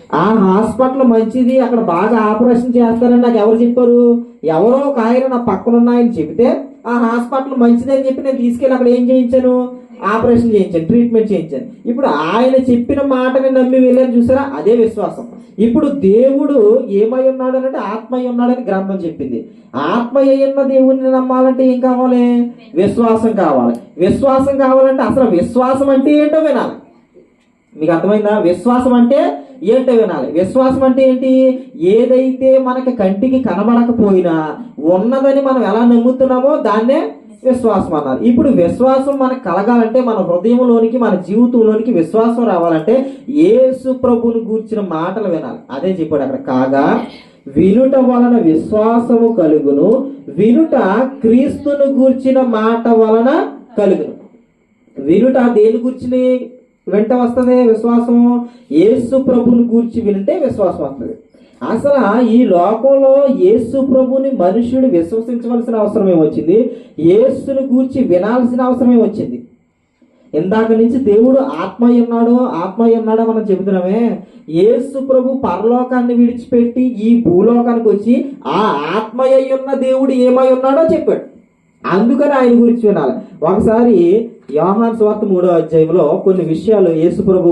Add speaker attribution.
Speaker 1: ఆ హాస్పిటల్ మంచిది, అక్కడ బాగా ఆపరేషన్ చేస్తారని నాకు ఎవరు చెప్పారు? ఎవరో ఒక ఆయన నా పక్కనున్న ఆయన చెబితే ఆ హాస్పిటల్ మంచిదని చెప్పి నేను తీసుకెళ్ళి అక్కడ ఏం చేయించాను? ఆపరేషన్ చేయించాను, ట్రీట్మెంట్ చేయించాను. ఇప్పుడు ఆయన చెప్పిన మాటని నమ్మి వెళ్ళాను, చూసారా? అదే విశ్వాసం. ఇప్పుడు దేవుడు ఏమై ఉన్నాడు అంటే ఆత్మయ్య ఉన్నాడని గ్రంథం చెప్పింది. ఆత్మయ్య ఉన్న దేవుడిని నమ్మాలంటే ఏం కావాలి? విశ్వాసం కావాలి. విశ్వాసం కావాలంటే అసలు విశ్వాసం అంటే ఏంటో వినాలి. మీకు అర్థమైందా? విశ్వాసం అంటే ఏంటో వినాలి. విశ్వాసం అంటే ఏంటి? ఏదైతే మనకి కంటికి కనబడకపోయినా ఉన్నదని మనం ఎలా నమ్ముతున్నామో దాన్నే విశ్వాసం అన్నారు. ఇప్పుడు విశ్వాసం మనకు కలగాలంటే మన హృదయంలోనికి, మన జీవితంలోనికి విశ్వాసం రావాలంటే యేసు ప్రభువుని గూర్చిన మాటలు వినాలి. అదే చెప్పాడు అక్కడ, కాగా వినుట వలన విశ్వాసము కలుగును, వినుట క్రీస్తును గూర్చిన మాట వలన కలుగును. వినుట దేని గూర్చిన వెంట వస్తుంది? విశ్వాసం. యేసు ప్రభుని గూర్చి వింటే విశ్వాసం వస్తుంది. అసలు ఈ లోకంలో యేసు ప్రభుని మనుషుడు విశ్వసించవలసిన అవసరం ఏమొచ్చింది? యేసుని గూర్చి వినాల్సిన అవసరం ఏమొచ్చింది? ఇందాక నుంచి దేవుడు ఆత్మయ్య ఉన్నాడు, ఆత్మయ్య ఉన్నాడో మనం చెబుతున్నామే. యేసు ప్రభు పరలోకాన్ని విడిచిపెట్టి ఈ భూలోకానికి వచ్చి ఆ ఆత్మయ్య ఉన్న దేవుడు ఏమై ఉన్నాడో చెప్పాడు. అందుకని ఆయన గురించి వినాలి. ఒకసారి యోహాను సువార్త 3వ అధ్యాయంలో కొన్ని విషయాలు యేసు ప్రభు